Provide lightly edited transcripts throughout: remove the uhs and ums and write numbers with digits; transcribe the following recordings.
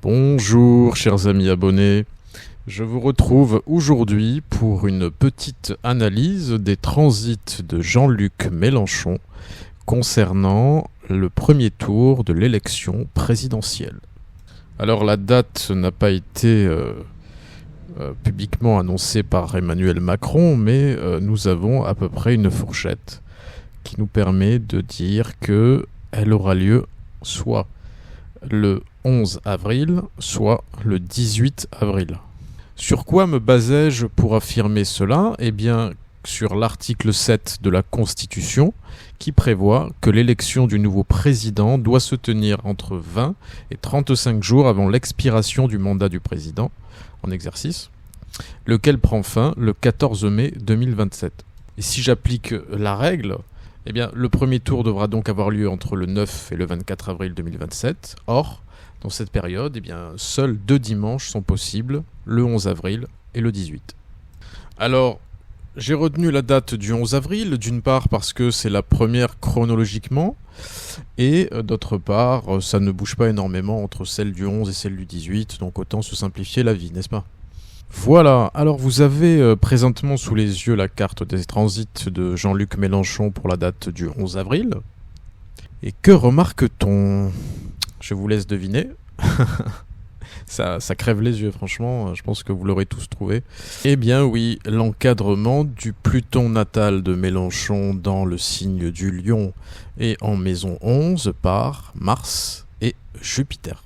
Bonjour chers amis abonnés, je vous retrouve aujourd'hui pour une petite analyse des transits de Jean-Luc Mélenchon concernant le premier tour de l'élection présidentielle. Alors la date n'a pas été publiquement annoncée par Emmanuel Macron, mais nous avons à peu près une fourchette qui nous permet de dire qu'elle aura lieu soit le 11 avril, soit le 18 avril. Sur quoi me basais-je pour affirmer cela ? Eh bien, sur l'article 7 de la Constitution, qui prévoit que l'élection du nouveau président doit se tenir entre 20 et 35 jours avant l'expiration du mandat du président en exercice, lequel prend fin le 14 mai 2027. Et si j'applique la règle, eh bien, le premier tour devra donc avoir lieu entre le 9 et le 24 avril 2027. Or, dans cette période, eh bien, seuls 2 dimanches sont possibles, le 11 avril et le 18. Alors, j'ai retenu la date du 11 avril, d'une part parce que c'est la première chronologiquement, et d'autre part, ça ne bouge pas énormément entre celle du 11 et celle du 18, donc autant se simplifier la vie, n'est-ce pas ? Voilà, alors vous avez présentement sous les yeux la carte des transits de Jean-Luc Mélenchon pour la date du 11 avril. Et que remarque-t-on ? Je vous laisse deviner. ça crève les yeux, franchement, je pense que vous l'aurez tous trouvé. Eh bien oui, l'encadrement du Pluton natal de Mélenchon dans le signe du Lion et en maison 11 par Mars et Jupiter.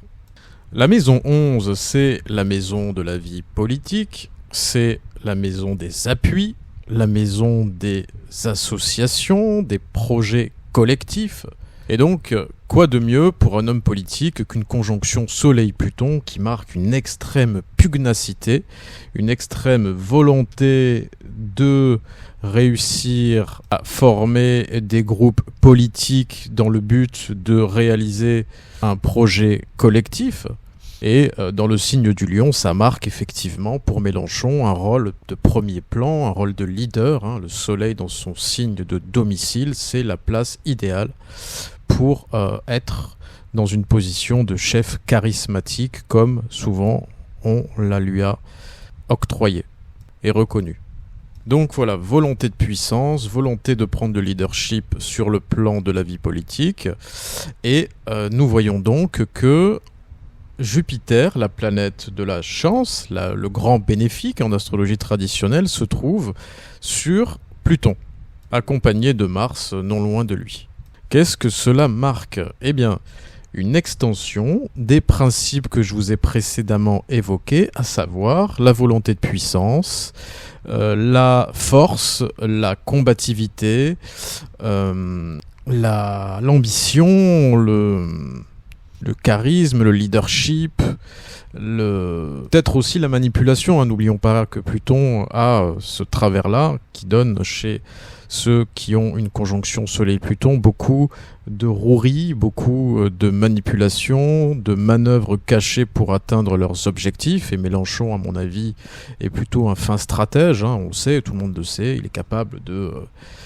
La maison 11, c'est la maison de la vie politique, c'est la maison des appuis, la maison des associations, des projets collectifs. Et donc, quoi de mieux pour un homme politique qu'une conjonction Soleil-Pluton qui marque une extrême pugnacité, une extrême volonté de réussir à former des groupes politiques dans le but de réaliser un projet collectif. Et dans le signe du Lion, ça marque effectivement pour Mélenchon un rôle de premier plan, un rôle de leader. Le soleil dans son signe de domicile, c'est la place idéale pour être dans une position de chef charismatique comme souvent on la lui a octroyé et reconnu. Donc voilà, volonté de puissance, volonté de prendre le leadership sur le plan de la vie politique. Et nous voyons donc que Jupiter, la planète de la chance, le grand bénéfique en astrologie traditionnelle, se trouve sur Pluton, accompagné de Mars non loin de lui. Qu'est-ce que cela marque ? Eh bien, une extension des principes que je vous ai précédemment évoqués, à savoir la volonté de puissance, la force, la combativité, l'ambition, le charisme, le leadership, peut-être aussi la manipulation. N'oublions pas que Pluton a ce travers-là qui donne chez ceux qui ont une conjonction Soleil-Pluton beaucoup de rouerie, beaucoup de manipulation, de manœuvres cachées pour atteindre leurs objectifs. Et Mélenchon, à mon avis, est plutôt un fin stratège. On le sait, tout le monde le sait. Il est capable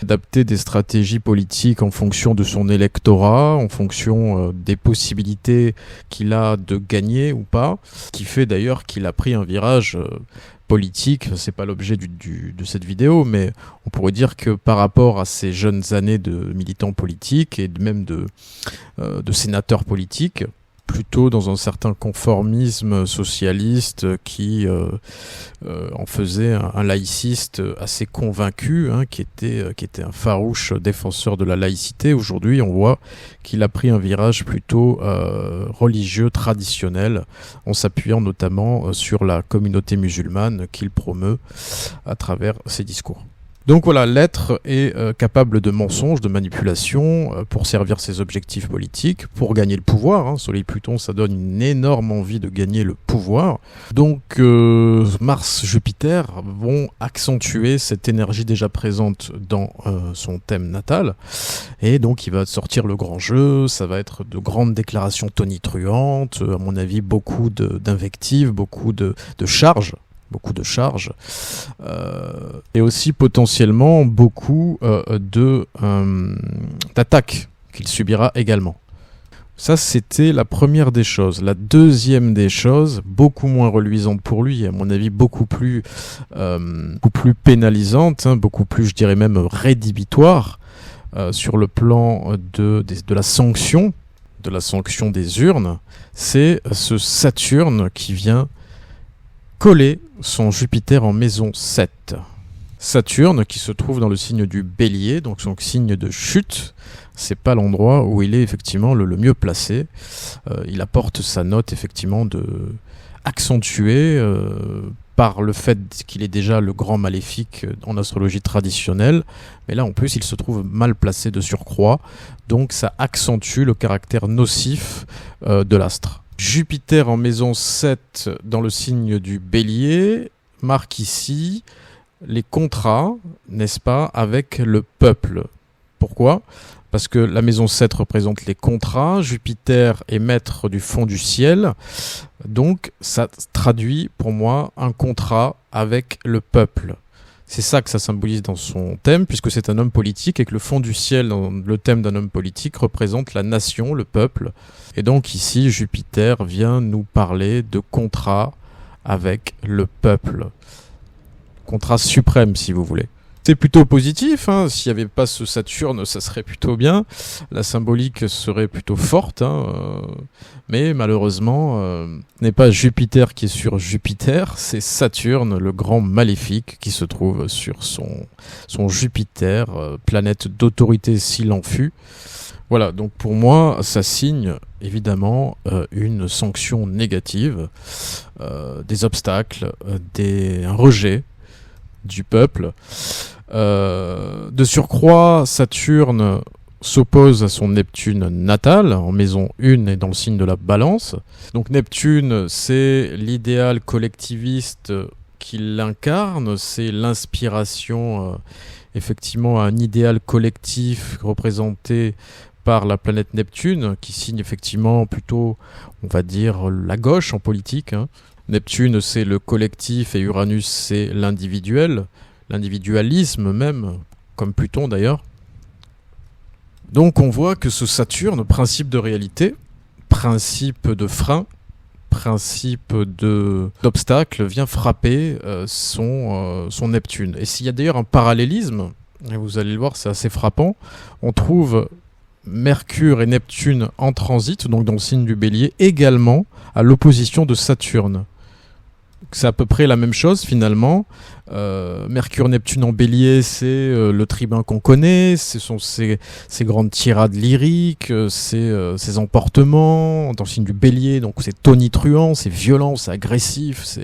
d'adapter des stratégies politiques en fonction de son électorat, en fonction des possibilités qu'il a de gagner ou pas. Ce qui fait d'ailleurs qu'il a pris un virage politique, c'est pas l'objet de cette vidéo, mais on pourrait dire que par rapport à ces jeunes années de militant politique et même de sénateur politique, plutôt dans un certain conformisme socialiste qui en faisait un laïciste assez convaincu, qui était un farouche défenseur de la laïcité. Aujourd'hui, on voit qu'il a pris un virage plutôt religieux, traditionnel, en s'appuyant notamment sur la communauté musulmane qu'il promeut à travers ses discours. Donc voilà, l'être est capable de mensonges, de manipulation pour servir ses objectifs politiques, pour gagner le pouvoir. Soleil-Pluton, ça donne une énorme envie de gagner le pouvoir. Donc Mars-Jupiter vont accentuer cette énergie déjà présente dans son thème natal. Et donc il va sortir le grand jeu, ça va être de grandes déclarations tonitruantes, à mon avis beaucoup d'invectives, beaucoup de charges. Et aussi potentiellement beaucoup d'attaques qu'il subira également. Ça, c'était la première des choses. La deuxième des choses, beaucoup moins reluisante pour lui, et à mon avis beaucoup plus pénalisante, beaucoup plus, je dirais même, rédhibitoire sur le plan de la sanction des urnes, c'est ce Saturne qui vient coller son Jupiter en maison 7. Saturne qui se trouve dans le signe du Bélier, donc son signe de chute, c'est pas l'endroit où il est effectivement le mieux placé. Il apporte sa note effectivement de accentuée par le fait qu'il est déjà le grand maléfique en astrologie traditionnelle, mais là en plus il se trouve mal placé de surcroît, donc ça accentue le caractère nocif de l'astre. Jupiter en maison 7 dans le signe du Bélier marque ici les contrats, n'est-ce pas, avec le peuple. Pourquoi ? Parce que la maison 7 représente les contrats, Jupiter est maître du fond du ciel, donc ça traduit pour moi un contrat avec le peuple. C'est ça que ça symbolise dans son thème, puisque c'est un homme politique et que le fond du ciel, dans le thème d'un homme politique, représente la nation, le peuple. Et donc ici, Jupiter vient nous parler de contrat avec le peuple. Contrat suprême, si vous voulez. C'est plutôt positif, s'il n'y avait pas ce Saturne, ça serait plutôt bien. La symbolique serait plutôt forte, mais malheureusement, ce n'est pas Jupiter qui est sur Jupiter, c'est Saturne, le grand maléfique, qui se trouve sur son Jupiter, planète d'autorité s'il en fut. Voilà, donc pour moi, ça signe évidemment une sanction négative, des obstacles, un rejet du peuple. De surcroît, Saturne s'oppose à son Neptune natal, en maison 1 et dans le signe de la Balance. Donc Neptune, c'est l'idéal collectiviste qu'il incarne, c'est l'inspiration effectivement à un idéal collectif représenté par la planète Neptune, qui signe effectivement plutôt, on va dire, la gauche en politique. Neptune, c'est le collectif et Uranus, c'est l'individuel, l'individualisme même, comme Pluton d'ailleurs. Donc on voit que ce Saturne, principe de réalité, principe de frein, principe d'obstacle, vient frapper son Neptune. Et s'il y a d'ailleurs un parallélisme, et vous allez le voir, c'est assez frappant, on trouve Mercure et Neptune en transit, donc dans le signe du Bélier, également à l'opposition de Saturne. C'est à peu près la même chose finalement. Mercure-Neptune en Bélier, c'est le tribun qu'on connaît, ce sont ces grandes tirades lyriques, ces emportements dans le signe du Bélier, donc c'est tonitruant, c'est violent, c'est agressif,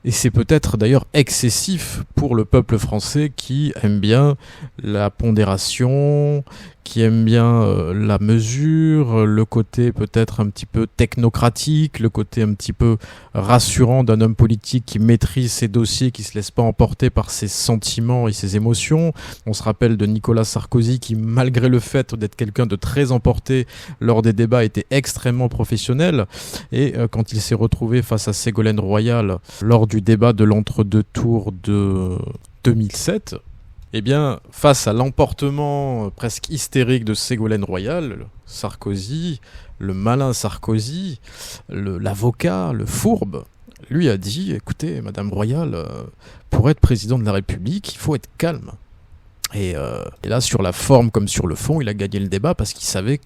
et c'est peut-être d'ailleurs excessif pour le peuple français qui aime bien la pondération, qui aime bien la mesure, le côté peut-être un petit peu technocratique, le côté un petit peu rassurant d'un homme politique qui maîtrise ses dossiers, qui se laisse pas emporter par ses sentiments et ses émotions. On se rappelle de Nicolas Sarkozy qui, malgré le fait d'être quelqu'un de très emporté lors des débats, était extrêmement professionnel. Et quand il s'est retrouvé face à Ségolène Royal lors du débat de l'entre-deux tours de 2007, eh bien, face à l'emportement presque hystérique de Ségolène Royal, Sarkozy, le malin Sarkozy, l'avocat, le fourbe, lui a dit « Écoutez, Madame Royal, pour être président de la République, il faut être calme. » Et là, sur la forme comme sur le fond, il a gagné le débat parce qu'il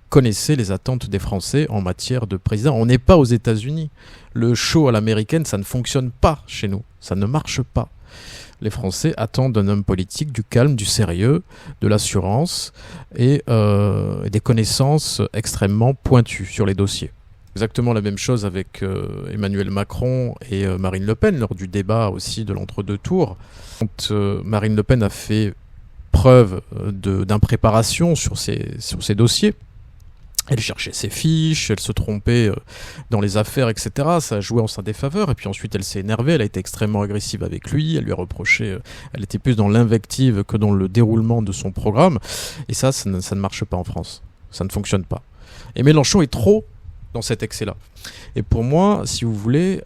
connaissait les attentes des Français en matière de président. On n'est pas aux États-Unis. Le show à l'américaine, ça ne fonctionne pas chez nous. Ça ne marche pas. Les Français attendent d'un homme politique du calme, du sérieux, de l'assurance et des connaissances extrêmement pointues sur les dossiers. Exactement la même chose avec Emmanuel Macron et Marine Le Pen lors du débat aussi de l'entre-deux tours. Quand Marine Le Pen a fait preuve d'impréparation sur ces dossiers, elle cherchait ses fiches, elle se trompait dans les affaires, etc. Ça a joué en sa défaveur. Et puis ensuite, elle s'est énervée, elle a été extrêmement agressive avec lui. Elle lui a reproché, elle était plus dans l'invective que dans le déroulement de son programme. Et ça ne marche pas en France. Ça ne fonctionne pas. Et Mélenchon est trop dans cet excès-là. Et pour moi, si vous voulez,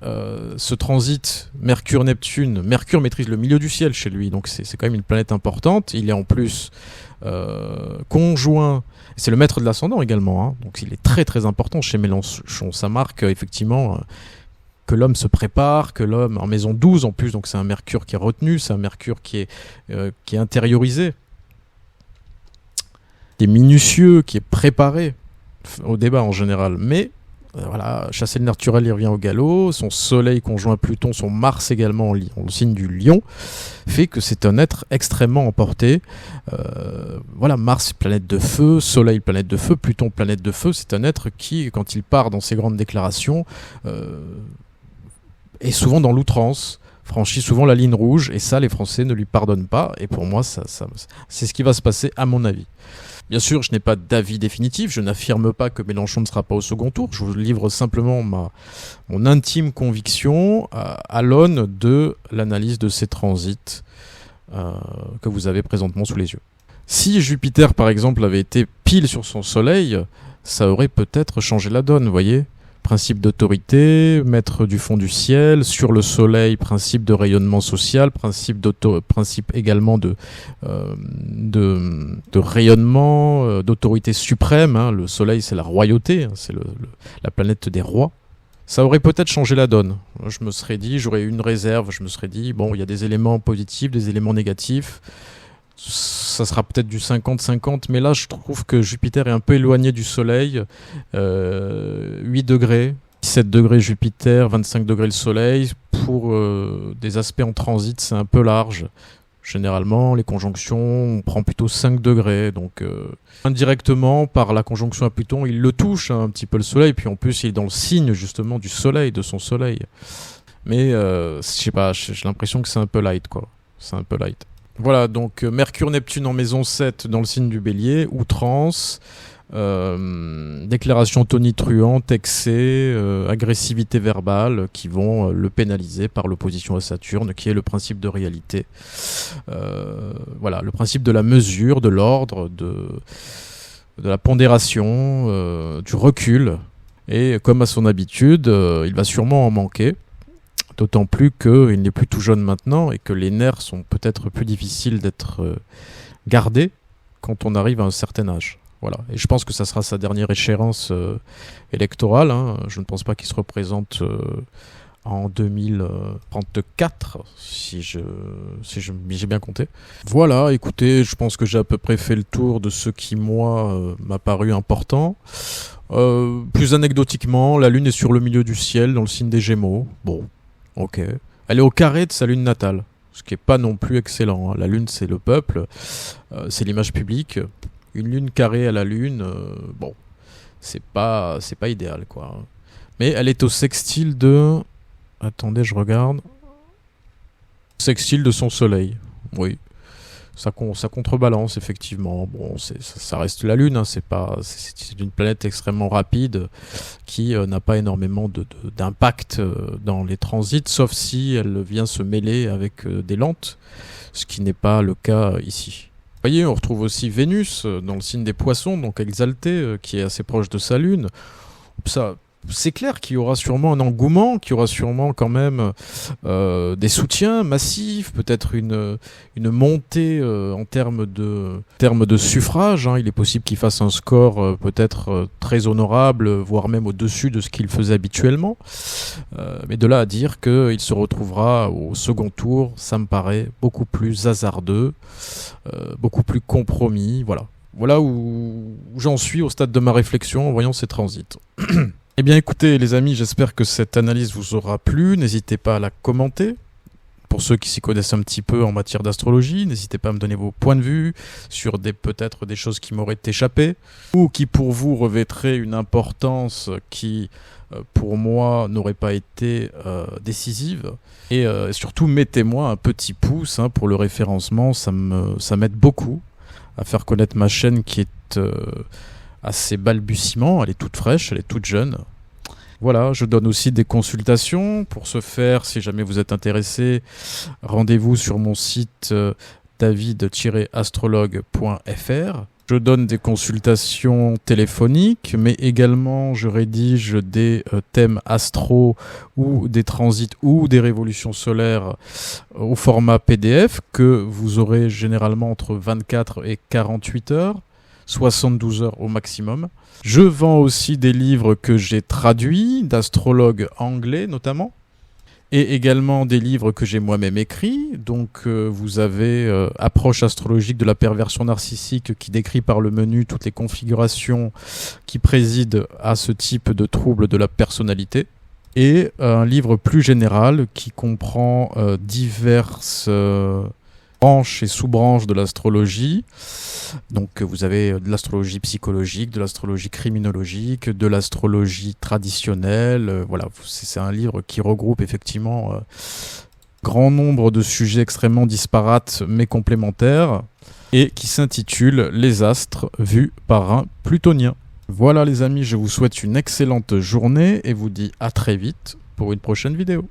ce transit Mercure-Neptune, Mercure maîtrise le milieu du ciel chez lui, donc c'est quand même une planète importante. Il est en plus conjoint, c'est le maître de l'ascendant également, hein, donc il est très très important chez Mélenchon. Ça marque effectivement que l'homme se prépare, que l'homme en maison 12 en plus, donc c'est un Mercure qui est retenu, c'est un Mercure qui est intériorisé, qui est minutieux, qui est préparé au débat en général. Mais voilà, chasser le naturel, il revient au galop. Son soleil conjoint à Pluton, son Mars également en le signe du lion, fait que c'est un être extrêmement emporté. Voilà, Mars, planète de feu, soleil, planète de feu, Pluton, planète de feu. C'est un être qui, quand il part dans ses grandes déclarations, est souvent dans l'outrance, franchit souvent la ligne rouge, et ça, les Français ne lui pardonnent pas. Et pour moi, c'est ce qui va se passer à mon avis. Bien sûr, je n'ai pas d'avis définitif, je n'affirme pas que Mélenchon ne sera pas au second tour, je vous livre simplement mon intime conviction à l'aune de l'analyse de ces transits que vous avez présentement sous les yeux. Si Jupiter, par exemple, avait été pile sur son soleil, ça aurait peut-être changé la donne, vous voyez ? Principe d'autorité, maître du fond du ciel, sur le soleil, principe de rayonnement social, principe également de rayonnement, d'autorité suprême, hein. Le soleil, c'est la royauté, hein, c'est la planète des rois. Ça aurait peut-être changé la donne. Je me serais dit, j'aurais eu une réserve, je me serais dit, bon, il y a des éléments positifs, des éléments négatifs. Ça sera peut-être du 50-50, mais là je trouve que Jupiter est un peu éloigné du Soleil. 8 degrés, 17 degrés Jupiter, 25 degrés le Soleil. Pour des aspects en transit, c'est un peu large. Généralement, les conjonctions, on prend plutôt 5 degrés. Donc, indirectement, par la conjonction à Pluton, il le touche un petit peu le Soleil. Puis en plus, il est dans le signe justement du Soleil, de son Soleil. Mais je sais pas, j'ai l'impression que c'est un peu light, quoi. C'est un peu light. Voilà, donc Mercure-Neptune en maison 7 dans le signe du Bélier, outrance, déclaration tonitruante, excès, agressivité verbale qui vont le pénaliser par l'opposition à Saturne, qui est le principe de réalité. Voilà, le principe de la mesure, de l'ordre, de la pondération, du recul. Et comme à son habitude, il va sûrement en manquer. D'autant plus qu'il n'est plus tout jeune maintenant et que les nerfs sont peut-être plus difficiles d'être gardés quand on arrive à un certain âge. Voilà. Et je pense que ça sera sa dernière échéance électorale. Hein. Je ne pense pas qu'il se représente en 2034, si j'ai bien compté. Voilà, écoutez, je pense que j'ai à peu près fait le tour de ce qui, moi, m'a paru important. Plus anecdotiquement, la Lune est sur le milieu du ciel, dans le signe des Gémeaux. Bon. Ok. Elle est au carré de sa lune natale, ce qui n'est pas non plus excellent. Hein. La lune, c'est le peuple, c'est l'image publique. Une lune carrée à la lune, bon, c'est pas idéal, quoi. Mais elle est au sextile de... Attendez, je regarde. Sextile de son soleil, oui. Ça contrebalance, effectivement. Bon, ça reste la Lune, hein. C'est une planète extrêmement rapide qui n'a pas énormément d'impact dans les transits, sauf si elle vient se mêler avec des lentes, ce qui n'est pas le cas ici. Vous voyez, on retrouve aussi Vénus dans le signe des Poissons, donc exalté, qui est assez proche de sa Lune. C'est clair qu'il y aura sûrement un engouement, qu'il y aura sûrement quand même des soutiens massifs, peut-être une montée en termes de suffrage. Hein. Il est possible qu'il fasse un score peut-être très honorable, voire même au-dessus de ce qu'il faisait habituellement. Mais de là à dire qu'il se retrouvera au second tour, ça me paraît beaucoup plus hasardeux, beaucoup plus compromis. Voilà où j'en suis au stade de ma réflexion en voyant ces transits. Eh bien écoutez les amis, j'espère que cette analyse vous aura plu, n'hésitez pas à la commenter. Pour ceux qui s'y connaissent un petit peu en matière d'astrologie, n'hésitez pas à me donner vos points de vue sur peut-être des choses qui m'auraient échappé ou qui pour vous revêtraient une importance qui pour moi n'aurait pas été décisive. Et surtout mettez-moi un petit pouce pour le référencement, ça m'aide beaucoup à faire connaître ma chaîne qui est... à ses balbutiements, elle est toute fraîche, elle est toute jeune. Voilà, je donne aussi des consultations. Pour ce faire, si jamais vous êtes intéressé, rendez-vous sur mon site david-astrologue.fr. Je donne des consultations téléphoniques, mais également je rédige des thèmes astro ou des transits ou des révolutions solaires au format PDF que vous aurez généralement entre 24 et 48 heures, 72 heures au maximum. Je vends aussi des livres que j'ai traduits, d'astrologues anglais notamment, et également des livres que j'ai moi-même écrits. Donc vous avez Approche astrologique de la perversion narcissique qui décrit par le menu toutes les configurations qui président à ce type de trouble de la personnalité. Et un livre plus général qui comprend diverses branches et sous-branches de l'astrologie. Donc vous avez de l'astrologie psychologique, de l'astrologie criminologique, de l'astrologie traditionnelle. Voilà, c'est un livre qui regroupe effectivement grand nombre de sujets extrêmement disparates mais complémentaires et qui s'intitule Les astres vus par un plutonien. Voilà les amis, je vous souhaite une excellente journée et vous dis à très vite pour une prochaine vidéo.